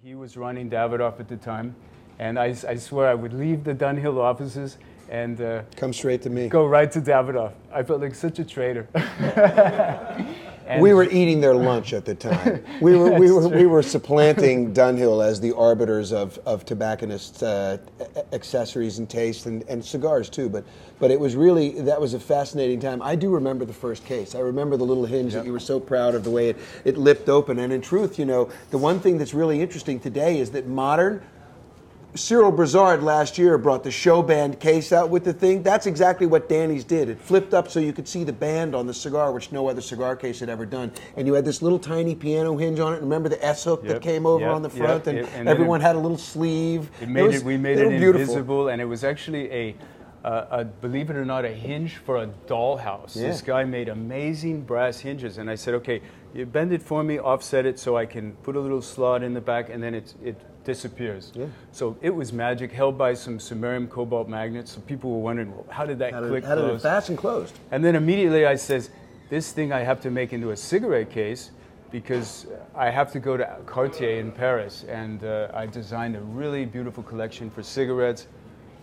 He was running Davidoff at the time, and I swear I would leave the Dunhill offices and come straight to me. Go right to Davidoff. I felt like such a traitor. We were eating their lunch at the time. We were supplanting Dunhill as the arbiters of tobacconists' accessories and taste and cigars too. But it was really, that was a fascinating time. I do remember the first case. I remember the little hinge that you were so proud of, the way it lipped open. And in truth, you know, the one thing that's really interesting today is that modern. Cyril Brizard last year brought the show band case out with the thing. That's exactly what Danny's did. It flipped up so you could see the band on the cigar, which no other cigar case had ever done. And you had this little tiny piano hinge on it. Remember the S-hook that came over on the front? And everyone had a little sleeve. We made it invisible, and it was actually believe it or not, a hinge for a dollhouse. Yeah. This guy made amazing brass hinges, and I said, okay, you bend it for me, offset it so I can put a little slot in the back, and then it disappears. Yeah. So it was magic, held by some samarium cobalt magnets. So people were wondering, well, how did that click close? How did it fasten closed? And then immediately I says, this thing I have to make into a cigarette case because I have to go to Cartier in Paris. And I designed a really beautiful collection for cigarettes,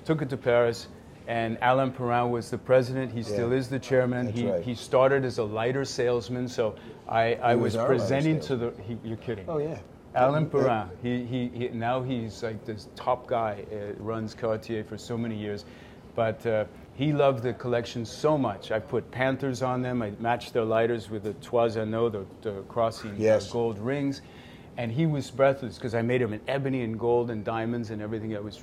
took it to Paris, and Alain Perrin was the president. He still is the chairman. He started as a lighter salesman, so I was presenting to the... you're kidding. Oh, yeah. Alain Perrin, he now he's like this top guy, runs Cartier for so many years, but he loved the collection so much. I put Panthers on them, I matched their lighters with the Trois Anneaux, the crossing gold rings, and he was breathless because I made him in ebony and gold and diamonds and everything. I was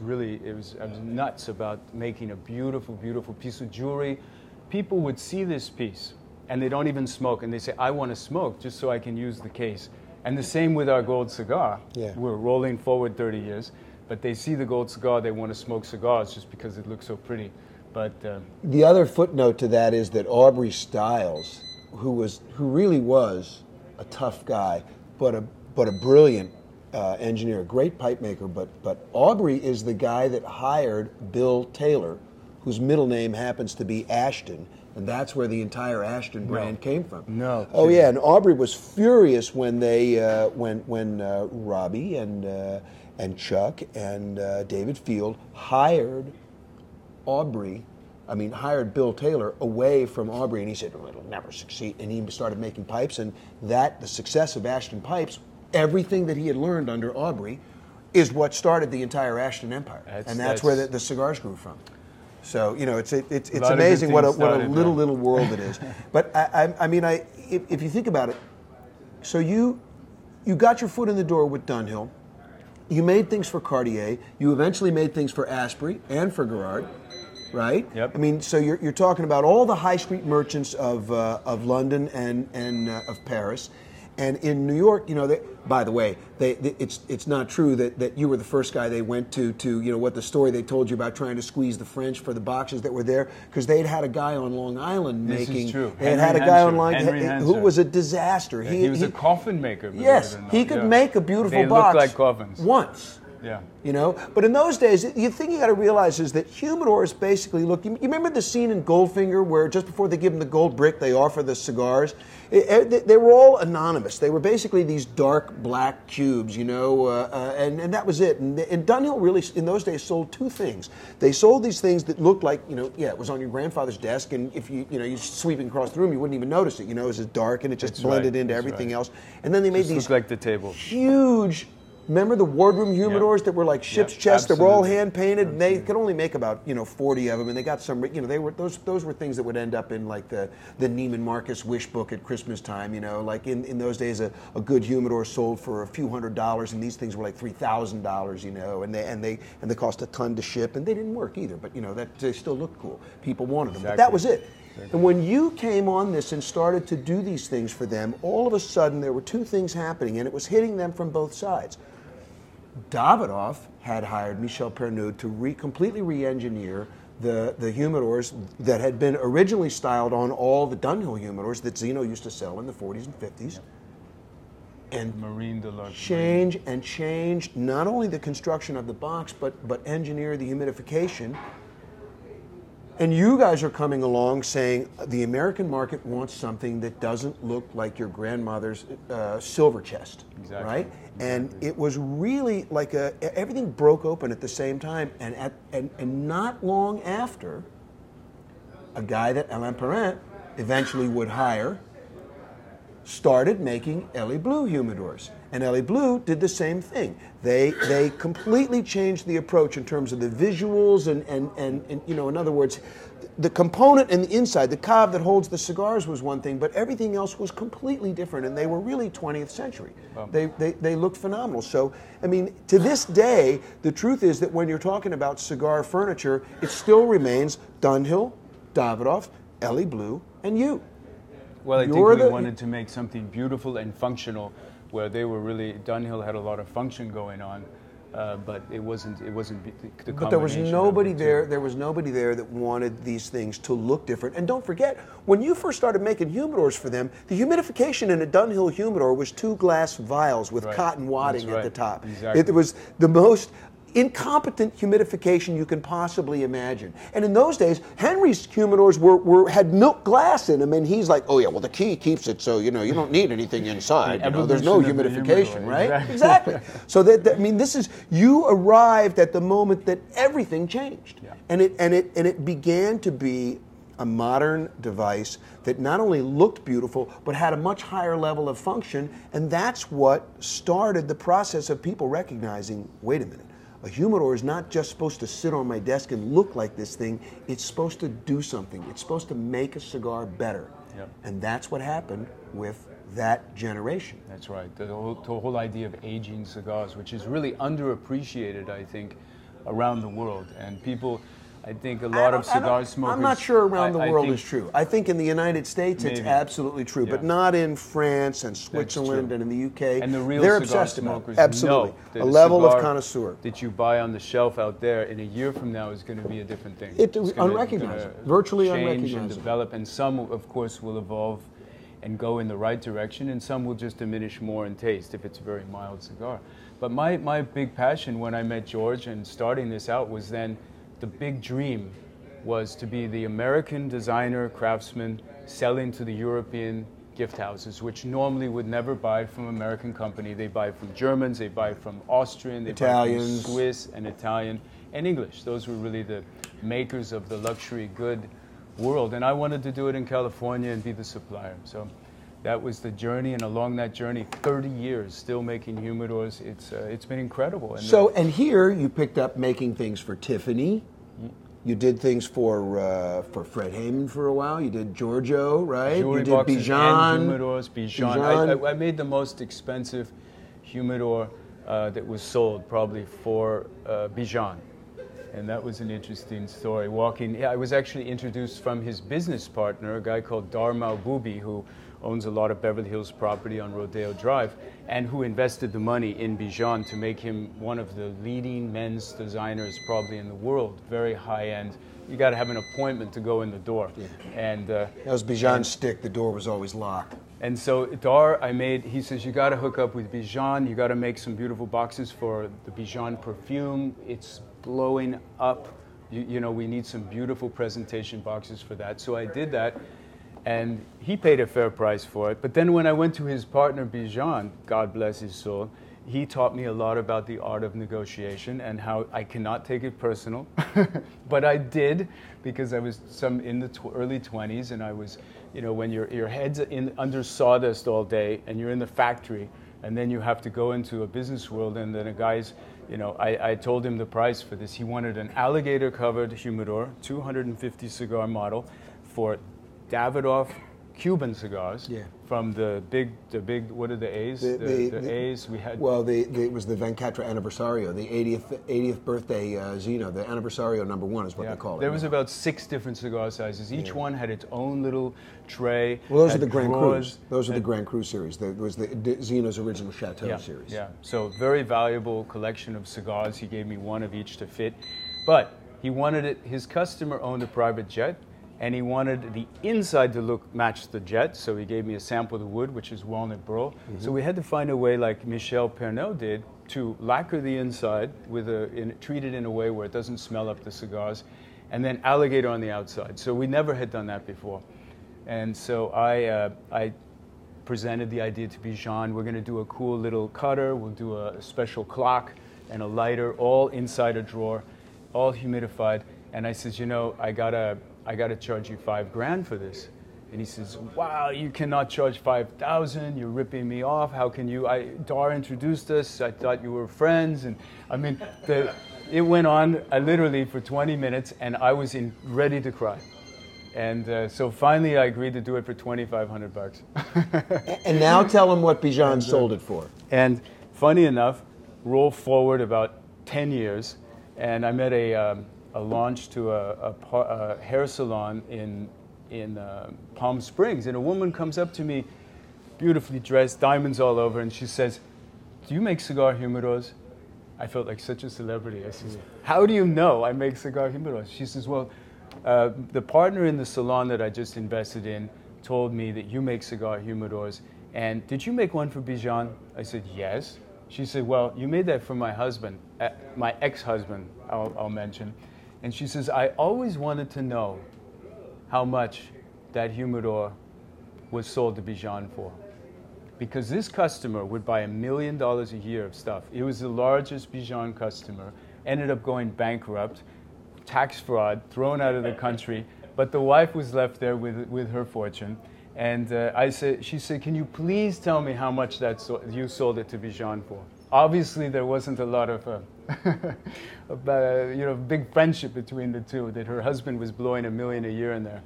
nuts about making a beautiful, beautiful piece of jewelry. People would see this piece and they don't even smoke, and they say, I want to smoke just so I can use the case. And the same with our gold cigar. Yeah. We're rolling forward 30 years, but they see the gold cigar, they want to smoke cigars just because it looks so pretty. But the other footnote to that is that Aubrey Stiles, who really was a tough guy, but a brilliant engineer, a great pipe maker. But Aubrey is the guy that hired Bill Taylor, whose middle name happens to be Ashton. And that's where the entire Ashton brand came from. No. Oh yeah, and Aubrey was furious when they when Robbie and Chuck and David Field hired Bill Taylor away from Aubrey, and he said, well, it'll never succeed. And he started making pipes, and the success of Ashton Pipes, everything that he had learned under Aubrey, is what started the entire Ashton empire, and that's where the cigars grew from. So, you know, it's amazing what a little world it is. But if you think about it, so you got your foot in the door with Dunhill, you made things for Cartier, you eventually made things for Asprey and for Gerard, right? Yep. I mean, so you're talking about all the high street merchants of London and of Paris. And in New York, you know, by the way, it's not true that you were the first guy they went to you know, what the story they told you about trying to squeeze the French for the boxes that were there, because they'd had a guy on Long Island making. This is true. They had a guy on Long Island who was a disaster. Yeah, he was a coffin maker. Yes, he could make a beautiful box. They looked like coffins. Once. Yeah. You know, but in those days, the thing you got to realize is that humidors basically look. You remember the scene in Goldfinger where just before they give them the gold brick, they offer the cigars. They were all anonymous. They were basically these dark black cubes, you know, and that was it. And Dunhill really, in those days, sold two things. They sold these things that looked like, you know, it was on your grandfather's desk, and if you're sweeping across the room, you wouldn't even notice it. You know, it was dark and it just blended into everything else. And then they made these like the table. Huge. Remember the wardroom humidors that were like ship's chests that were all hand painted, and they could only make about 40 of them, and they got some. You know, they were those were things that would end up in like the Neiman Marcus wish book at Christmas time. You know, like in those days, a good humidor sold for a few $100s, and these things were like $3,000. You know, and they cost a ton to ship, and they didn't work either. But you know, that they still looked cool. People wanted them, but that was it. And when you came on this and started to do these things for them, all of a sudden there were two things happening, and it was hitting them from both sides. Davidoff had hired Michel Pernoud to completely re-engineer the humidors that had been originally styled on all the Dunhill humidors that Zeno used to sell in the 40s and 50s. And Marine Deluxe. Change not only the construction of the box, but engineer the humidification And you guys are coming along saying the American market wants something that doesn't look like your grandmother's silver chest, Exactly. right? And it was really like everything broke open at the same time, and not long after, a guy that Alain Perrin eventually would hire started making Elie Bleu humidors. And Elie Bleu did the same thing. They completely changed the approach in terms of the visuals and you know, in other words, the component and the inside, the cab that holds the cigars was one thing, but everything else was completely different, and they were really 20th century. Wow. They looked phenomenal. So, I mean, to this day, the truth is that when you're talking about cigar furniture, it still remains Dunhill, Davidoff, Elie Bleu, and you. Well, I think we wanted to make something beautiful and functional, where they were really, Dunhill had a lot of function going on, but it wasn't the combination. But there was nobody there. There was nobody there that wanted these things to look different. And don't forget, when you first started making humidors for them, the humidification in a Dunhill humidor was 2 glass vials with cotton wadding at the top. Exactly. It was the most incompetent humidification you can possibly imagine. And in those days, Henry's humidors had milk glass in them, and he's like, oh yeah, well the key keeps it so, you know, you don't need anything inside. You know, there's no humidification, right? Exactly. So I mean, this is, you arrived at the moment that everything changed. Yeah. And it began to be a modern device that not only looked beautiful, but had a much higher level of function, and that's what started the process of people recognizing, wait a minute, a humidor is not just supposed to sit on my desk and look like this thing, it's supposed to do something. It's supposed to make a cigar better. Yep. And that's what happened with that generation. That's right. The whole idea of aging cigars, which is really underappreciated, I think, around the world. And people, I think a lot of cigar smokers... I'm not sure around the world is true. I think in the United States it's absolutely true, but not in France and Switzerland and in the UK. And the real They're cigar obsessed smokers about it. Absolutely. know that a level of connoisseur that you buy on the shelf out there in a year from now is going to be a different thing. It's unrecognizable, virtually unrecognizable. unrecognizable. And develop, and some, of course, will evolve and go in the right direction, and some will just diminish more in taste if it's a very mild cigar. But my big passion when I met George and starting this out was then the big dream was to be the American designer, craftsman, selling to the European gift houses, which normally would never buy from American company. They buy from Germans, they buy from Austrian, they Italians, buy from Swiss and Italian and English. Those were really the makers of the luxury good world. And I wanted to do it in California and be the supplier. So that was the journey, and along that journey, 30 years still making humidors. It's been incredible. And here you picked up making things for Tiffany. You did things for Fred Heyman for a while. You did Giorgio, right? Jewelry you did boxes Bijan. And humidors. Bijan. I made the most expensive humidor that was sold, probably for Bijan. And that was an interesting story. I was actually introduced from his business partner, a guy called Dar Mahboubi, who owns a lot of Beverly Hills property on Rodeo Drive, and who invested the money in Bijan to make him one of the leading men's designers probably in the world. Very high end. You got to have an appointment to go in the door. Yeah. And that was Bijan's stick. The door was always locked. And so Dar, he says, you got to hook up with Bijan. You got to make some beautiful boxes for the Bijan perfume. It's blowing up. You know, we need some beautiful presentation boxes for that. So I did that. And he paid a fair price for it. But then when I went to his partner, Bijan, God bless his soul, he taught me a lot about the art of negotiation and how I cannot take it personal. But I did, because I was in the early 20s, and I was, you know, when your head's under sawdust all day and you're in the factory, and then you have to go into a business world, and then a guy's, you know, I told him the price for this. He wanted an alligator-covered humidor, 250 cigar model, for Davidoff Cuban cigars from the big, what are the A's? The A's we had. Well, it was the Venkatra Anniversario, the 80th birthday Zino, the Anniversario #1 is what they call it. There was about 6 different cigar sizes. Each one had its own little tray. Well, those are the Grand Crus. Those are the Grand Cru series. There was the Zino's original Chateau series. Yeah, so very valuable collection of cigars. He gave me one of each to fit. But he wanted it, his customer owned a private jet, and he wanted the inside to match the jet, so he gave me a sample of the wood, which is walnut burl. Mm-hmm. So we had to find a way, like Michel Pernod did, to lacquer the inside with treat it in a way where it doesn't smell up the cigars, and then alligator on the outside. So we never had done that before. And so I presented the idea to Bijan. We're going to do a cool little cutter. We'll do a special clock and a lighter, all inside a drawer, all humidified. And I says, you know, I gotta charge you $5,000 for this. And he says, wow, you cannot charge 5,000. You're ripping me off. How can you? Dar introduced us. I thought you were friends. And I mean, it went on literally for 20 minutes, and I was ready to cry. And so finally, I agreed to do it for $2,500. And now tell them what Bijan sold it for. And funny enough, roll forward about 10 years, and I'm at a launch to a hair salon in Palm Springs, and a woman comes up to me, beautifully dressed, diamonds all over, and she says, "Do you make cigar humidors?" I felt like such a celebrity. I said, "How do you know I make cigar humidors?" She says, "Well, the partner in the salon that I just invested in told me that you make cigar humidors, and did you make one for Bijan?" I said, "Yes." She said, "Well, you made that for my husband, my ex-husband, I'll mention." And she says, "I always wanted to know how much that humidor was sold to Bijan for. Because this customer would buy $1 million a year of stuff. He was the largest Bijan customer, ended up going bankrupt, tax fraud, thrown out of the country, but the wife was left there with her fortune. And she said, "Can you please tell me how much you sold it to Bijan for?" Obviously, there wasn't a lot of big friendship between the two, that her husband was blowing $1 million a year in there.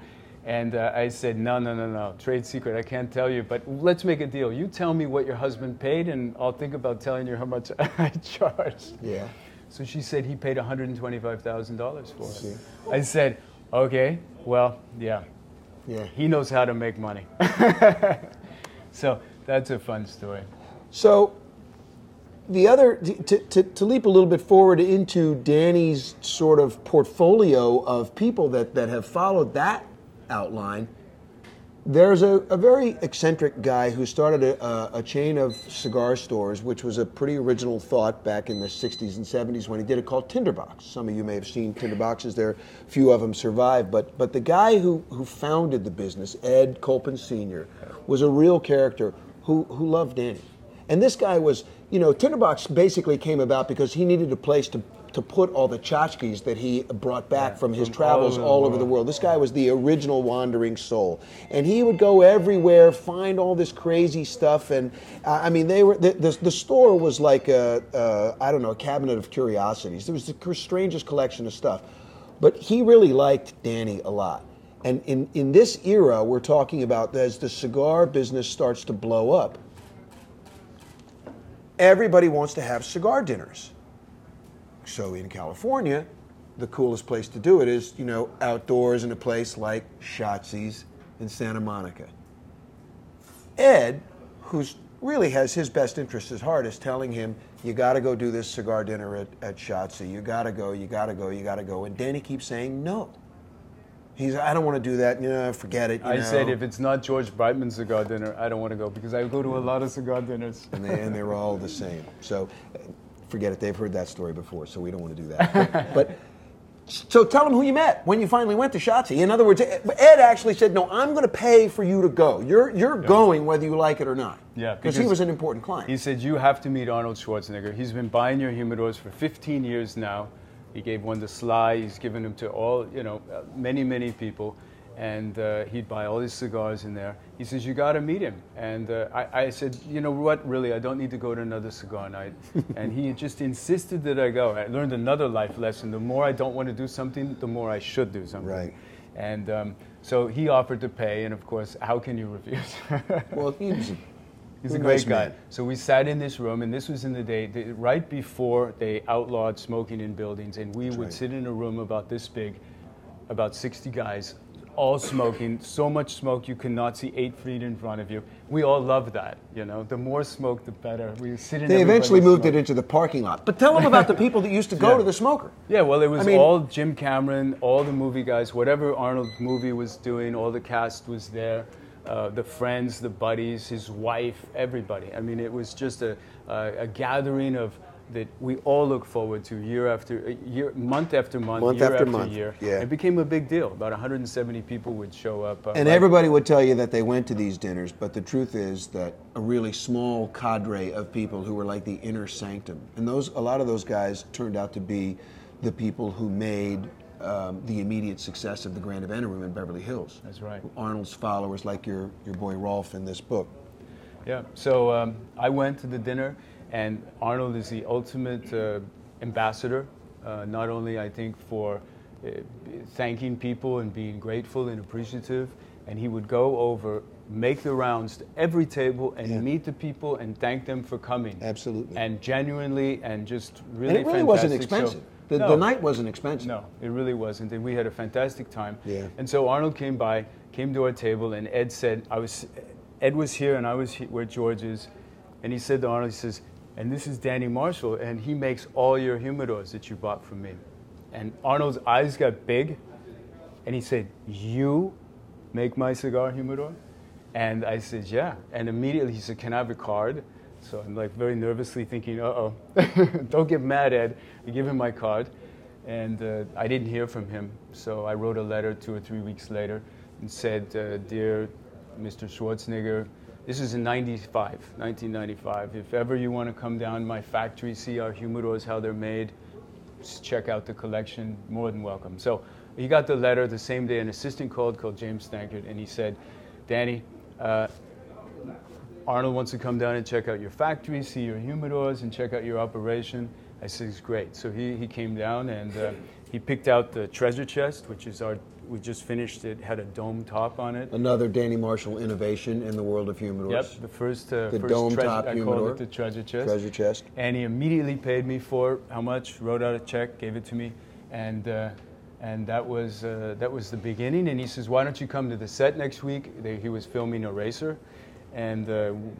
And I said, no, trade secret, I can't tell you, but let's make a deal. You tell me what your husband paid, and I'll think about telling you how much I charged. Yeah. So she said he paid $125,000 for it. I said, okay, well, yeah. He knows how to make money. So that's a fun story. So the other, to leap a little bit forward into Danny's sort of portfolio of people that have followed that outline, there's a very eccentric guy who started a chain of cigar stores, which was a pretty original thought back in the 60s and 70s when he did it, called Tinderbox. Some of you may have seen Tinderboxes. There, few of them survive. But the guy who founded the business, Ed Colpin Sr., was a real character who loved Danny. And this guy was, Tinderbox basically came about because he needed a place to put all the tchotchkes that he brought back from his travels all over the world. This guy was the original wandering soul. And he would go everywhere, find all this crazy stuff. And the store was like a cabinet of curiosities. There was the strangest collection of stuff. But he really liked Danny a lot. And in this era, we're talking about as the cigar business starts to blow up, everybody wants to have cigar dinners. So in California, the coolest place to do it is, outdoors in a place like Schatzi's in Santa Monica. Ed, who's really has his best interest at heart, is telling him, you got to go do this cigar dinner at Schatzi. You got to go, you got to go, you got to go. And Danny keeps saying no. I don't want to do that. Forget it. I said, if it's not George Brightman's cigar dinner, I don't want to go, because I go to a lot of cigar dinners. And they're all the same. So forget it. They've heard that story before, so we don't want to do that. But so tell them who you met when you finally went to Schatzi. In other words, Ed actually said, no, I'm going to pay for you to go. You're going whether you like it or not. Yeah, because he was an important client. He said, you have to meet Arnold Schwarzenegger. He's been buying your humidors for 15 years now. He gave one to Sly. He's given them to all, many people. And he'd buy all his cigars in there. He says, you got to meet him. And I said, you know what, really, I don't need to go to another cigar night. And he just insisted that I go. I learned another life lesson. The more I don't want to do something, the more I should do something. Right. And so he offered to pay, and of course, how can you refuse? Well, he's a great guy. So we sat in this room, and this was in the day right before they outlawed smoking in buildings, and we would sit in a room about this big, about 60 guys, all smoking, so much smoke you could not see 8 feet in front of you. We all loved that, The more smoke, the better. We sit in. They eventually moved it into the parking lot. But tell them about the people that used to go to the smoker. Yeah, well, it was all Jim Cameron, all the movie guys, whatever Arnold movie was doing, all the cast was there. The friends, the buddies, his wife, everybody. I mean, it was just a gathering of that we all look forward to year after year, month after month, Year after month. year. Yeah. It became a big deal. About 170 people would show up. And everybody would tell you that they went to these dinners, but the truth is that a really small cadre of people who were like the inner sanctum, and a lot of those guys turned out to be the people who made the immediate success of the Grand Event Room in Beverly Hills. That's right. Arnold's followers, like your boy Rolf in this book. Yeah. So I went to the dinner. And Arnold is the ultimate ambassador, not only, I think, for thanking people and being grateful and appreciative, and he would go over, make the rounds to every table and meet the people and thank them for coming. Absolutely. And genuinely and just really And it really wasn't expensive. No. The night wasn't expensive. No, it really wasn't, and we had a fantastic time. Yeah. And so Arnold came to our table, and Ed said, Ed was here and I was where George is, and he said to Arnold, he says, and this is Danny Marshall, and he makes all your humidors that you bought from me. And Arnold's eyes got big, and he said, you make my cigar humidor? And I said, yeah. And immediately he said, can I have a card? So I'm like very nervously thinking, uh-oh, don't get mad, Ed. I give him my card, and I didn't hear from him. So I wrote a letter 2 or 3 weeks later and said, dear Mr. Schwarzenegger, this is in 1995. If ever you want to come down to my factory, see our humidors, how they're made, just check out the collection, more than welcome. So he got the letter the same day. An assistant called James Stankard, and he said, Danny, Arnold wants to come down and check out your factory, see your humidors, and check out your operation. I said, it's great. So he came down, and he picked out the treasure chest, which is we just finished it, had a dome top on it. Another Danny Marshall innovation in the world of humidors. Yep, the first dome top humidor. I called it the treasure chest. Treasure chest. And he immediately paid me for how much, wrote out a check, gave it to me, and that was the beginning. And he says, why don't you come to the set next week? He was filming Eraser, and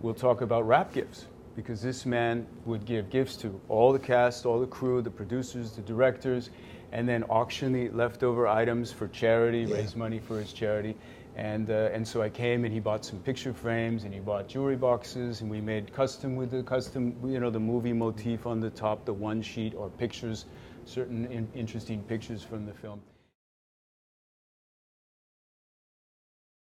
we'll talk about wrap gifts, because this man would give gifts to all the cast, all the crew, the producers, the directors, and then auction the leftover items for charity, raise money for his charity. And so I came, and he bought some picture frames, and he bought jewelry boxes, and we made custom, the movie motif on the top, the one sheet, or pictures, certain interesting pictures from the film.